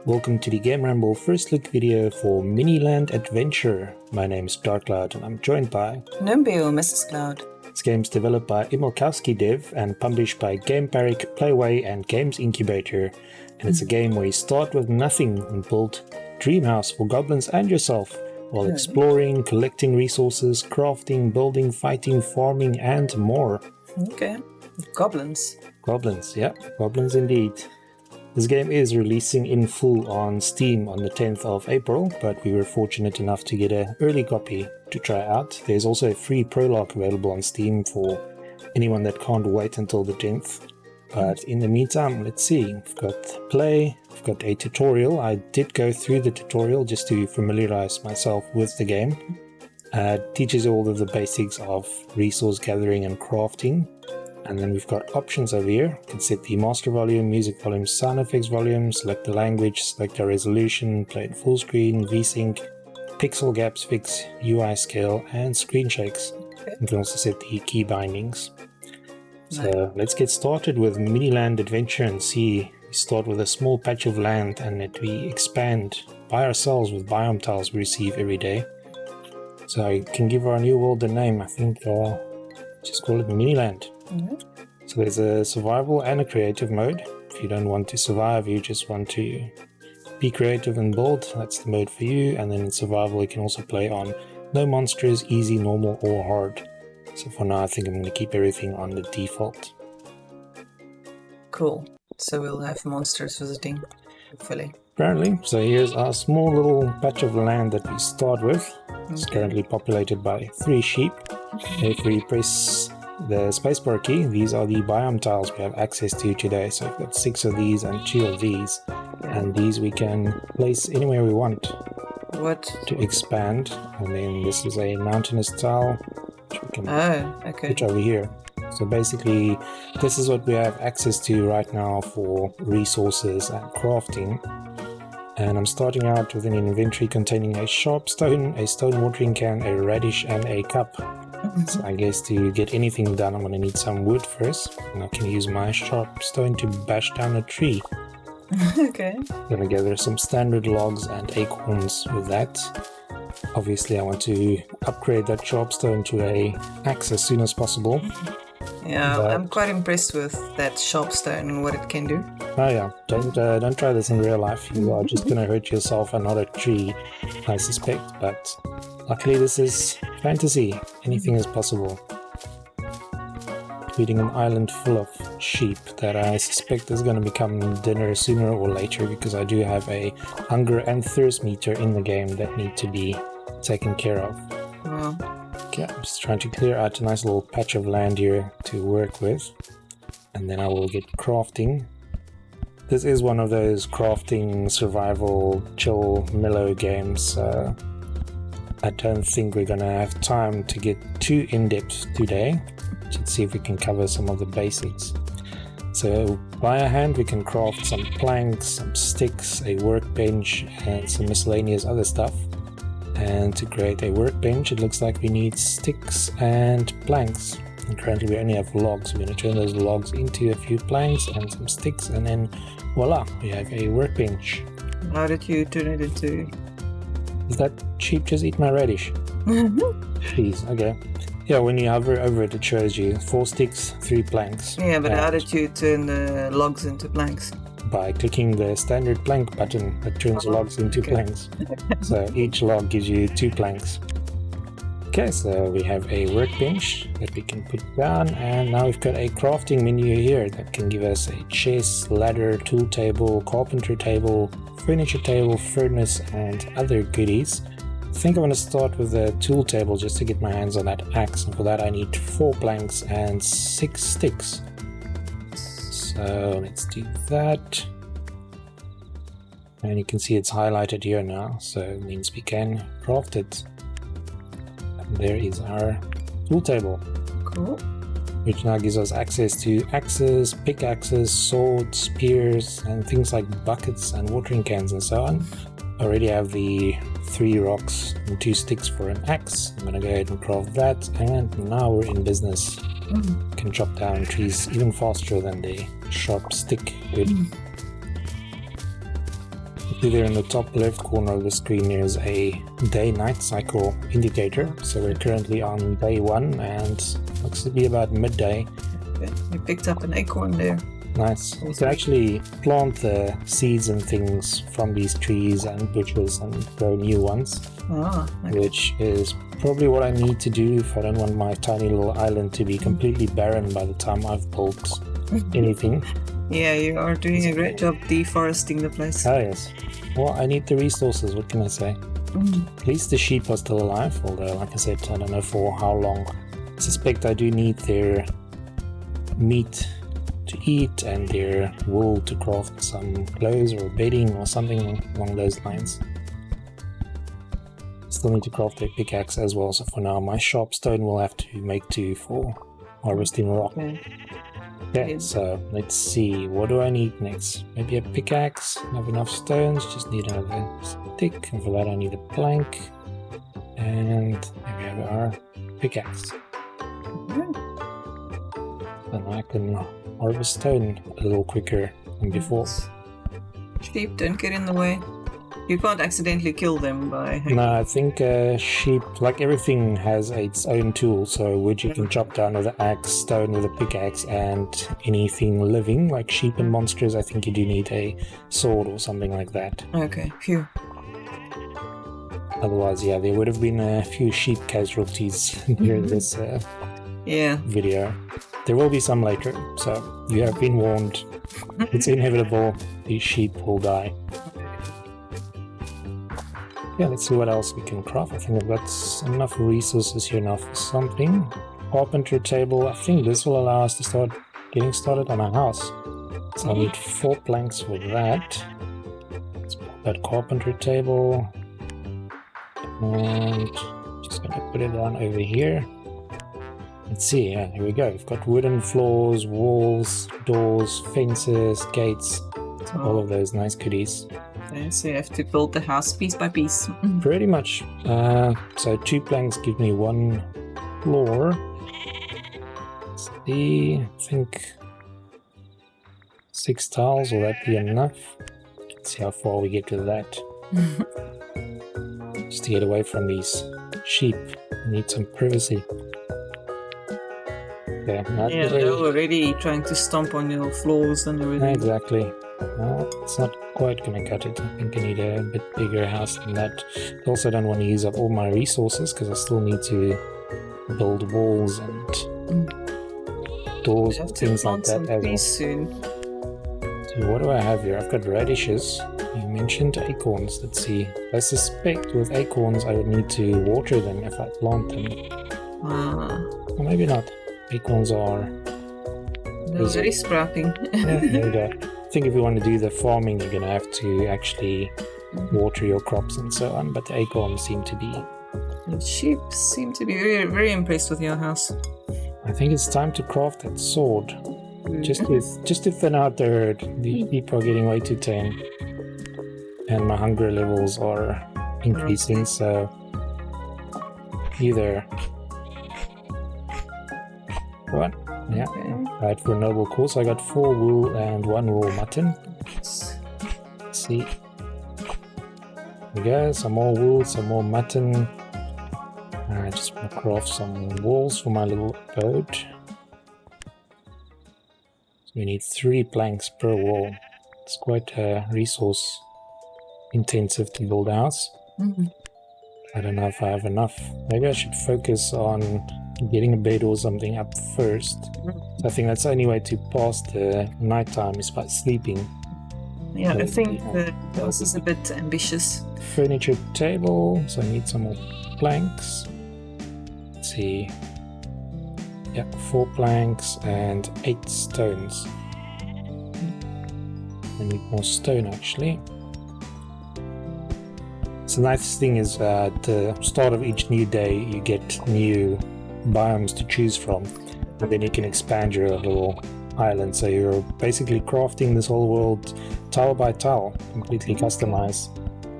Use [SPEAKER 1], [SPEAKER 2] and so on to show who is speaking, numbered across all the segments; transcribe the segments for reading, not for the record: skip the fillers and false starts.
[SPEAKER 1] Welcome to the GAMERamble first look video for Miniland Adventure. My name is Darkcloud and I'm joined by
[SPEAKER 2] Numbio, Mrs. Cloud.
[SPEAKER 1] This game is developed by Imilkowski Dev and published by GamePark, Playway and Games Incubator. And it's a game where you start with nothing and build a dream house for goblins and yourself while exploring, collecting resources, crafting, building, fighting, farming and more.
[SPEAKER 2] Okay, goblins.
[SPEAKER 1] Goblins, yeah, goblins indeed. This game is releasing in full on Steam on the 10th of April, but we were fortunate enough to get an early copy to try out. There's also a free prologue available on Steam for anyone that can't wait until the 10th. But in the meantime, let's see. We've got play, we've got a tutorial. I did go through the tutorial just to familiarize myself with the game. It teaches all of the basics of resource gathering and crafting. And then we've got options over here. You can set the master volume, music volume, sound effects volume, select the language, select the resolution, play it full screen, VSync, pixel gaps fix, UI scale, and screen shakes. You can also set the key bindings. So let's get started with Miniland Adventure and see. We start with a small patch of land and that we expand by ourselves with biome tiles we receive every day. So I can give our new world a name. I think just call it Miniland. So there's a survival and a creative mode. If you don't want to survive, you just want to be creative and build, that's the mode for you. And then in survival you can also play on no monsters, easy, normal or hard. So for now I think I'm going to keep everything on the default.
[SPEAKER 2] Cool. So we'll have monsters visiting, hopefully.
[SPEAKER 1] Apparently. So here's our small little patch of land that we start with. It's currently populated by 3 sheep. If we press the spacebar key, these are the biome tiles we have access to today. So we've got 6 of these and 2 of these. And these we can place anywhere we want to expand. And then this is a mountainous tile, which we can put over here. So basically, this is what we have access to right now for resources and crafting. And I'm starting out with an inventory containing a sharp stone, a stone watering can, a radish, and a cup. So I guess to get anything done, I'm going to need some wood first. And I can use my sharp stone to bash down a tree.
[SPEAKER 2] Okay.
[SPEAKER 1] I'm going to gather some standard logs and acorns with that. Obviously, I want to upgrade that sharp stone to a axe as soon as possible.
[SPEAKER 2] Yeah, I'm quite impressed with that sharp stone and what it can do.
[SPEAKER 1] Oh yeah, don't try this in real life. You are just going to hurt yourself and not a tree, I suspect. But luckily this is fantasy. Anything is possible. Including an island full of sheep that I suspect is going to become dinner sooner or later because I do have a hunger and thirst meter in the game that need to be taken care of.
[SPEAKER 2] Wow.
[SPEAKER 1] Okay, I'm just trying to clear out a nice little patch of land here to work with. And then I will get crafting. This is one of those crafting, survival, chill, mellow games. I don't think we're going to have time to get too in-depth today. Let's see if we can cover some of the basics. So by hand we can craft some planks, some sticks, a workbench and some miscellaneous other stuff. And to create a workbench it looks like we need sticks and planks. And currently we only have logs. We're going to turn those logs into a few planks and some sticks and then voila, we have a workbench.
[SPEAKER 2] How did you turn it into...
[SPEAKER 1] Did that sheep just eat my radish? Jeez, okay. Yeah, when you hover over it, it shows you 4 sticks, 3 planks.
[SPEAKER 2] Yeah, but how did you turn the logs into planks?
[SPEAKER 1] By clicking the standard plank button that turns logs into planks. So each log gives you 2 planks. Okay, so we have a workbench that we can put down, and now we've got a crafting menu here that can give us a chest, ladder, tool table, carpenter table, furniture table, furnace, and other goodies. I think I'm going to start with the tool table just to get my hands on that axe, and for that I need 4 planks and 6 sticks. So let's do that. And you can see it's highlighted here now, so it means we can craft it. And there is our tool table.
[SPEAKER 2] Cool.
[SPEAKER 1] Which now gives us access to axes, pickaxes, swords, spears, and things like buckets and watering cans and so on. I already have the 3 rocks and 2 sticks for an axe. I'm gonna go ahead and craft that, and now we're in business. Can chop down trees even faster than the sharp stick would. Either in the top left corner of the screen there's a day-night cycle indicator. So we're currently on day 1 and looks to be about midday.
[SPEAKER 2] Okay. You picked up an acorn there.
[SPEAKER 1] Nice. You can actually plant the seeds and things from these trees and bushes and grow new ones.
[SPEAKER 2] Okay.
[SPEAKER 1] Which is probably what I need to do if I don't want my tiny little island to be completely barren by the time I've built anything.
[SPEAKER 2] Yeah, you are doing a great job deforesting the place.
[SPEAKER 1] Oh yes. Well, I need the resources, what can I say? At least the sheep are still alive, although like I said, I don't know for how long. I suspect I do need their meat to eat and their wool to craft some clothes or bedding or something along those lines. Still need to craft a pickaxe as well, so for now my sharp stone will have to make do for harvesting rock. Okay, so let's see, what do I need next? Maybe a pickaxe, I have enough stones, just need another stick, and for that I need a plank, and there we have our pickaxe. Then I can harvest stone a little quicker than before.
[SPEAKER 2] Sheep, don't get in the way. You can't accidentally kill them by...
[SPEAKER 1] No, I think sheep, like everything, has its own tool. So wood you can chop down with an axe, stone with a pickaxe, and anything living, like sheep and monsters, I think you do need a sword or something like that.
[SPEAKER 2] Okay, phew.
[SPEAKER 1] Otherwise, yeah, there would have been a few sheep casualties during this video. There will be some later, so you have been warned. It's inevitable, these sheep will die. Yeah, let's see what else we can craft. I think I've got enough resources here now for something. Carpenter table. I think this will allow us to start getting started on a house. So I need 4 planks for that. Let's put that carpenter table. And just gonna put it down over here. Let's see, yeah, here we go. We've got wooden floors, walls, doors, fences, gates, all of those nice goodies.
[SPEAKER 2] Okay, so you have to build the house piece by piece.
[SPEAKER 1] Pretty much. So 2 planks give me 1 floor. Let's see, I think 6 tiles, will that be enough? Let's see how far we get with that. Just to get away from these sheep. I need some privacy. Okay,
[SPEAKER 2] yeah, they're already trying to stomp on your floors and everything.
[SPEAKER 1] Exactly. Well, it's not quite going to cut it. I think I need a bit bigger house than that. I also don't want to use up all my resources because I still need to build walls and doors and things like that as well.
[SPEAKER 2] Soon.
[SPEAKER 1] So what do I have here? I've got radishes. You mentioned acorns. Let's see. I suspect with acorns I would need to water them if I plant them. Or maybe not. Acorns are...
[SPEAKER 2] They're very sprouting.
[SPEAKER 1] Yeah, there you go. I think if you want to do the farming, you're going to have to actually water your crops and so on, but the acorns seem to be...
[SPEAKER 2] The sheep seem to be very, very impressed with your house.
[SPEAKER 1] I think it's time to craft that sword. Just to thin out the herd. The sheep are getting way too tame. And my hunger levels are increasing, so... Either... What? Yeah, right, for a noble cause. I got 4 wool and 1 raw mutton. Let's see. There we go, some more wool, some more mutton. I just want to craft some walls for my little abode. So we need 3 planks per wall. It's quite resource intensive to build a house. I don't know if I have enough. Maybe I should focus on getting a bed or something up first. So I think that's the only way to pass the nighttime is by sleeping.
[SPEAKER 2] Yeah, I think the house is a bit ambitious.
[SPEAKER 1] Furniture table, so I need some more planks. Let's see. Yeah, 4 planks and 8 stones. I need more stone actually. So the nice thing is at the start of each new day you get new biomes to choose from, and then you can expand your little island. So you're basically crafting this whole world tile by tile, completely customized.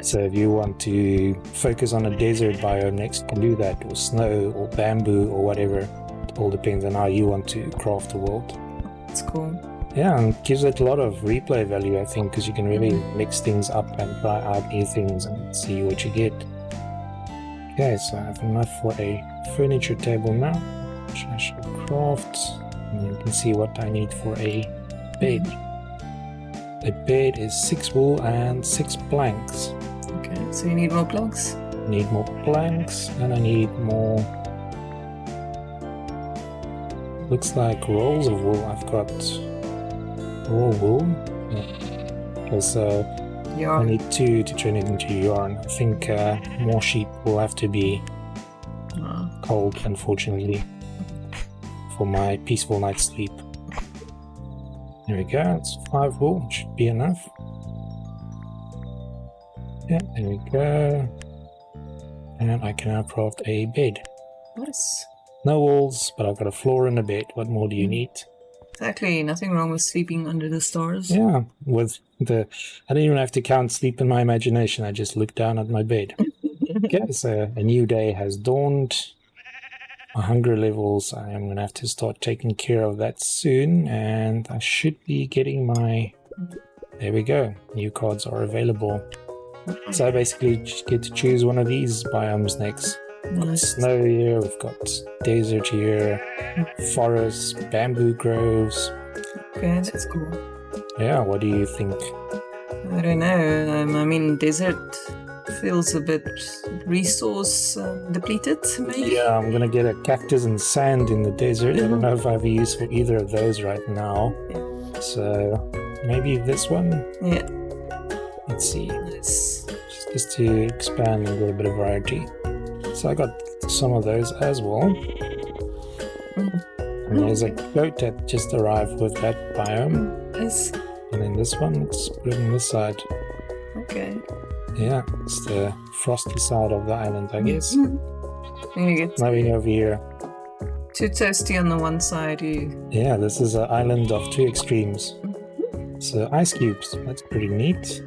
[SPEAKER 1] So if you want to focus on a desert biome next, you can do that, or snow, or bamboo, or whatever. It all depends on how you want to craft the world.
[SPEAKER 2] That's cool.
[SPEAKER 1] Yeah, and it gives it a lot of replay value, I think, because you can really mix things up and try out new things and see what you get. Okay, so I have enough for a furniture table now, which I shall craft. And you can see what I need for a bed. A bed is 6 wool and 6 planks.
[SPEAKER 2] Okay, so you need more planks?
[SPEAKER 1] Need more planks, and I need more... Looks like rolls of wool. I've got raw wool. Okay, so I need 2 to turn it into yarn. I think more sheep will have to be cold, unfortunately, for my peaceful night's sleep. There we go, it's 5 wool, should be enough. Yeah, there we go. And I can now craft a bed.
[SPEAKER 2] Nice.
[SPEAKER 1] No walls, but I've got a floor and a bed. What more do you need?
[SPEAKER 2] Exactly, nothing wrong with sleeping under the stars.
[SPEAKER 1] Yeah, with the... I don't even have to count sleep in my imagination, I just look down at my bed. Okay, so a new day has dawned. My hunger levels, I am going to have to start taking care of that soon, and I should be getting my... There we go, new cards are available. So I basically get to choose one of these biomes next.
[SPEAKER 2] Nice.
[SPEAKER 1] Snow here, we've got desert here, forest, bamboo groves.
[SPEAKER 2] Okay, that's cool.
[SPEAKER 1] Yeah, what do you think?
[SPEAKER 2] I don't know, I mean desert feels a bit resource depleted, maybe?
[SPEAKER 1] Yeah, I'm gonna get a cactus and sand in the desert. I don't know if I have a use for either of those right now.
[SPEAKER 2] Yeah.
[SPEAKER 1] So maybe this one?
[SPEAKER 2] Yeah.
[SPEAKER 1] Let's see.
[SPEAKER 2] Nice.
[SPEAKER 1] Just to expand and get a bit of variety. So I got some of those as well. And there's a goat that just arrived with that biome.
[SPEAKER 2] Nice.
[SPEAKER 1] And then this one, let's put it on this side.
[SPEAKER 2] Okay.
[SPEAKER 1] Yeah, it's the frosty side of the island, I guess.
[SPEAKER 2] You get
[SPEAKER 1] Moving over here.
[SPEAKER 2] too toasty on the one side.
[SPEAKER 1] Yeah, this is an island of 2 extremes. So ice cubes, that's pretty neat.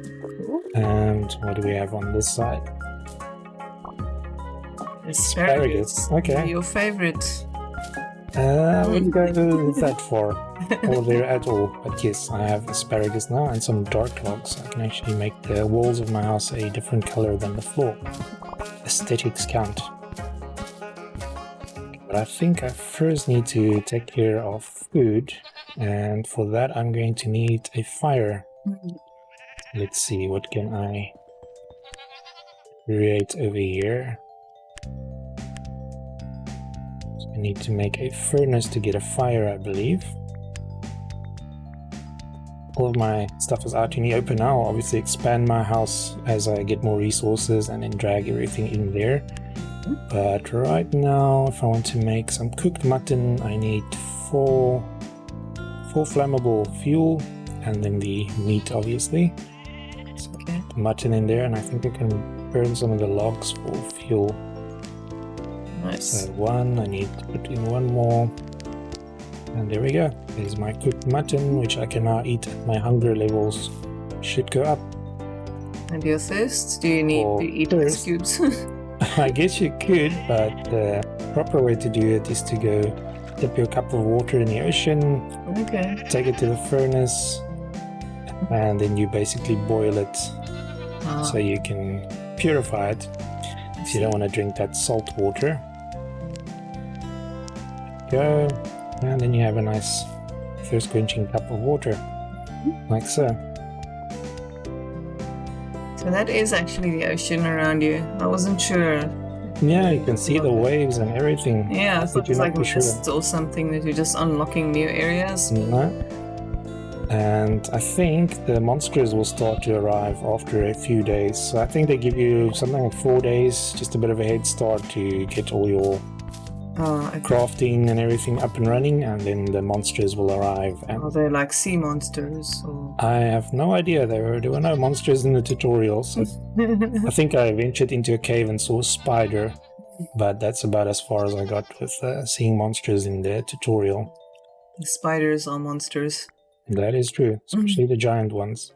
[SPEAKER 2] Cool.
[SPEAKER 1] And what do we have on this side?
[SPEAKER 2] Asparagus.
[SPEAKER 1] Okay.
[SPEAKER 2] Your favorite.
[SPEAKER 1] I wouldn't go that far or there at all. But yes, I have asparagus now and some dark logs. I can actually make the walls of my house a different color than the floor. Aesthetics count. But I think I first need to take care of food. And for that I'm going to need a fire. Let's see, what can I create over here? I need to make a furnace to get a fire, I believe. All of my stuff is out in the open now. I'll obviously expand my house as I get more resources and then drag everything in there. But right now, if I want to make some cooked mutton, I need 4 flammable fuel and then the meat, obviously. So
[SPEAKER 2] Okay.
[SPEAKER 1] mutton in there, and I think I can burn some of the logs for fuel.
[SPEAKER 2] Nice.
[SPEAKER 1] So 1, I need to put in 1 more. And there we go. There's my cooked mutton, which I can now eat. My hunger levels should go up.
[SPEAKER 2] And your thirst? Do you need
[SPEAKER 1] For
[SPEAKER 2] to eat
[SPEAKER 1] thirst.
[SPEAKER 2] ice cubes?
[SPEAKER 1] I guess you could, but the proper way to do it is to go dip your cup of water in the ocean,
[SPEAKER 2] Okay.
[SPEAKER 1] take it to the furnace, and then you basically boil it so you can purify it if you don't want to drink that salt water. Go, and then you have a nice thirst quenching cup of water, like so.
[SPEAKER 2] So that is actually the ocean around you. I wasn't sure.
[SPEAKER 1] Yeah, you can see the waves and everything.
[SPEAKER 2] Yeah, I thought
[SPEAKER 1] you're
[SPEAKER 2] it's
[SPEAKER 1] not
[SPEAKER 2] like
[SPEAKER 1] too sure.
[SPEAKER 2] mist or something that you're just unlocking new areas.
[SPEAKER 1] No. And I think the monsters will start to arrive after a few days. So I think they give you something like 4 days, just a bit of a head start to get all your
[SPEAKER 2] Okay.
[SPEAKER 1] crafting and everything up and running, and then the monsters will arrive. And
[SPEAKER 2] Are they like sea monsters? Or...
[SPEAKER 1] I have no idea. There were no monsters in the tutorial. So I think I ventured into a cave and saw a spider, but that's about as far as I got with seeing monsters in the tutorial.
[SPEAKER 2] The spiders are monsters.
[SPEAKER 1] That is true, especially the giant ones.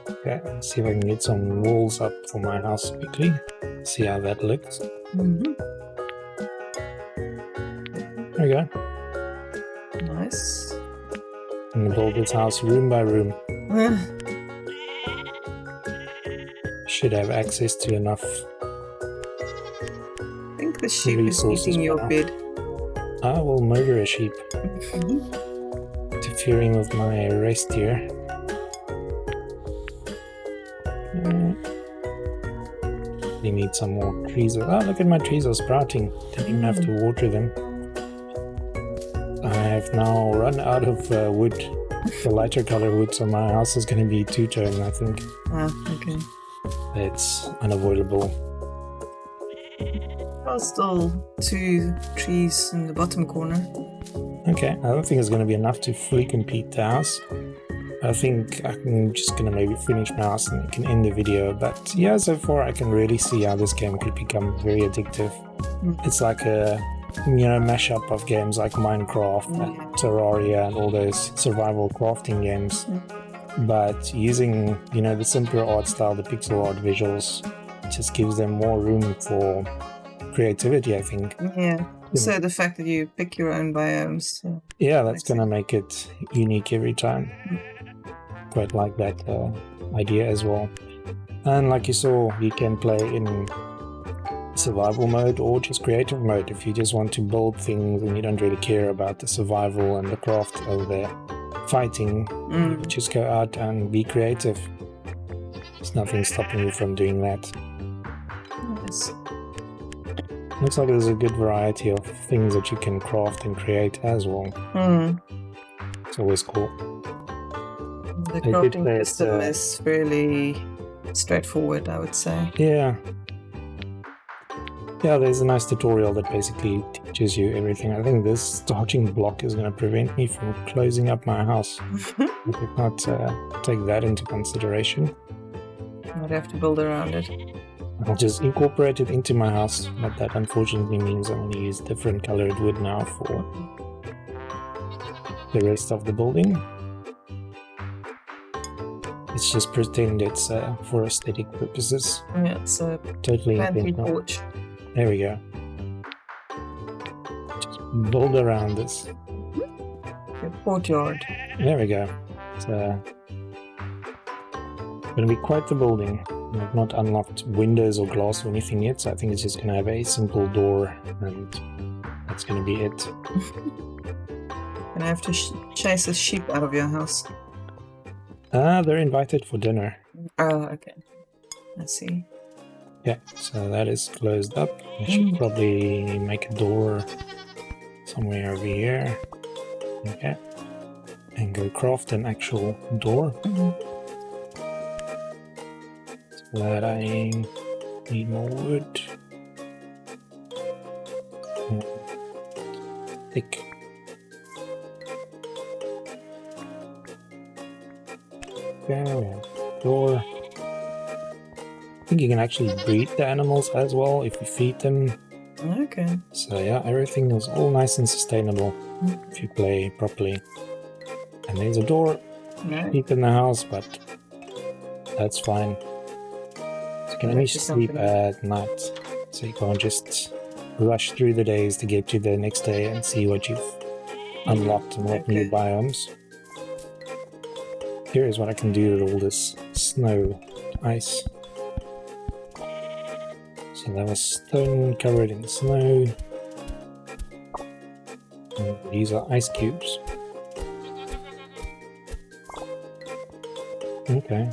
[SPEAKER 1] Okay, let's see if I can get some walls up for my house quickly. See how that looks.
[SPEAKER 2] Mm-hmm.
[SPEAKER 1] There we go.
[SPEAKER 2] Yes.
[SPEAKER 1] I'm gonna build this house room by room. Should have access to enough
[SPEAKER 2] I think the sheep is
[SPEAKER 1] resources
[SPEAKER 2] eating your
[SPEAKER 1] now.
[SPEAKER 2] bed.
[SPEAKER 1] I will murder a sheep. Interfering with my rest here. We need some more trees. Oh, look at my trees are sprouting. Didn't even have to water them. I've now run out of wood. The lighter color wood, so my house is going to be two-tone, I think.
[SPEAKER 2] Ah, okay.
[SPEAKER 1] It's unavoidable.
[SPEAKER 2] Well, still 2 trees in the bottom corner.
[SPEAKER 1] Okay, I don't think it's going to be enough to fully complete the house. I think I'm just going to maybe finish my house and can end the video. But yeah, so far I can really see how this game could become very addictive. It's like a mashup of games like Minecraft and Terraria and all those survival crafting games. But using, the simpler art style, the pixel art visuals, just gives them more room for creativity, I think.
[SPEAKER 2] Yeah. So the fact that you pick your own biomes.
[SPEAKER 1] Yeah, that's going to make it unique every time. Quite like that idea as well. And like you saw, you can play in survival mode or just creative mode. If you just want to build things and you don't really care about the survival and the craft of the fighting, just go out and be creative. There's nothing stopping you from doing that.
[SPEAKER 2] Yes.
[SPEAKER 1] Looks like there's a good variety of things that you can craft and create as well. It's always cool.
[SPEAKER 2] The crafting system is really straightforward, I would say.
[SPEAKER 1] Yeah. Yeah, there's a nice tutorial that basically teaches you everything. I think this starting block is going to prevent me from closing up my house. I did not take that into consideration.
[SPEAKER 2] I'd have to build around it.
[SPEAKER 1] I'll just incorporate it into my house, but that unfortunately means I'm going to use different colored wood now for the rest of the building. Let's just pretend it's for aesthetic purposes.
[SPEAKER 2] Yeah, it's a
[SPEAKER 1] totally
[SPEAKER 2] fancy porch.
[SPEAKER 1] There we go. Just build around this.
[SPEAKER 2] Your courtyard.
[SPEAKER 1] There we go. It's going to be quite the building. I've not unlocked windows or glass or anything yet, so I think it's just going to have a simple door, and that's going to be it.
[SPEAKER 2] And I have to chase a sheep out of your house.
[SPEAKER 1] They're invited for dinner.
[SPEAKER 2] Oh, okay. I see.
[SPEAKER 1] Yeah, so that is closed up. I should probably make a door somewhere over here. Okay. And go craft an actual door. So that I need more wood. Thick. Okay, we have door. I think you can actually breed the animals as well if you feed them.
[SPEAKER 2] Okay.
[SPEAKER 1] So yeah, everything is all nice and sustainable if you play properly. And there's a door. Sleep in the house, but that's fine. So you can only sleep at night. So you can't just rush through the days to get to the next day and see what you've unlocked and what new biomes. Here is what I can do with all this snow, ice. So that was stone covered in snow. And these are ice cubes. Okay.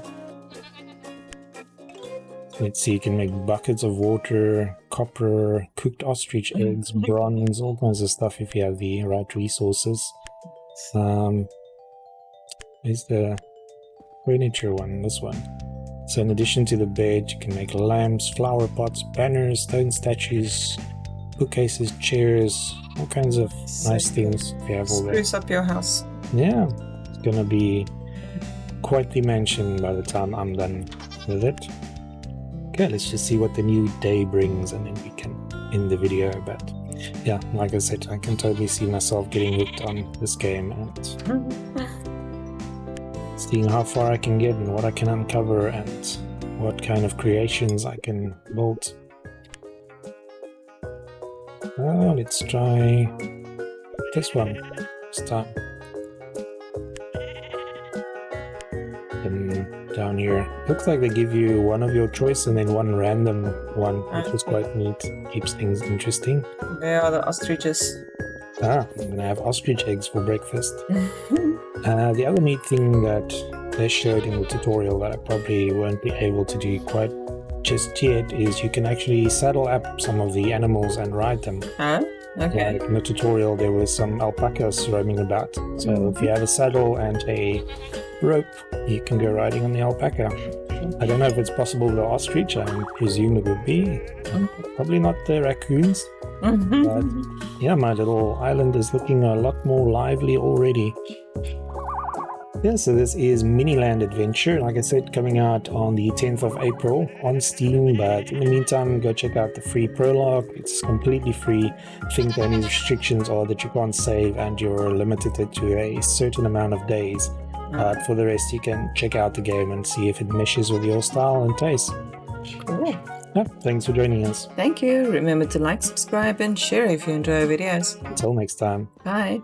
[SPEAKER 1] Let's see, you can make buckets of water, copper, cooked ostrich eggs, bronze, all kinds of stuff if you have the right resources. Where's the furniture one? This one. So in addition to the bed, you can make lamps, flower pots, banners, stone statues, bookcases, chairs, all kinds of nice things if you have all that.
[SPEAKER 2] Spruce up your house.
[SPEAKER 1] Yeah, it's gonna be quite the mansion by the time I'm done with it. Okay, let's just see what the new day brings and then we can end the video. But yeah, like I said, I can totally see myself getting hooked on this game and seeing how far I can get and what I can uncover and what kind of creations I can build. Let's try this one this time. down here. Looks like they give you one of your choice and then one random one, which is quite neat. Keeps things interesting.
[SPEAKER 2] There are the ostriches.
[SPEAKER 1] Ah, I'm gonna have ostrich eggs for breakfast. The other neat thing that they showed in the tutorial that I probably won't be able to do quite just yet is you can actually saddle up some of the animals and ride them.
[SPEAKER 2] Huh? Okay.
[SPEAKER 1] Like in the tutorial there were some alpacas roaming about. So if you have a saddle and a rope, you can go riding on the alpaca. I don't know if it's possible with the ostrich, I presume it would be. Probably not the raccoons. But yeah, my little island is looking a lot more lively already. Yeah, so this is Miniland Adventure, like I said, coming out on the 10th of April on Steam, but in the meantime, go check out the free prologue. It's completely free. I think the only restrictions are that you can't save and you're limited to a certain amount of days. But for the rest, you can check out the game and see if it meshes with your style and taste.
[SPEAKER 2] Cool.
[SPEAKER 1] Yeah, thanks for joining us.
[SPEAKER 2] Thank you. Remember to like, subscribe, and share if you enjoy our videos.
[SPEAKER 1] Until next time.
[SPEAKER 2] Bye.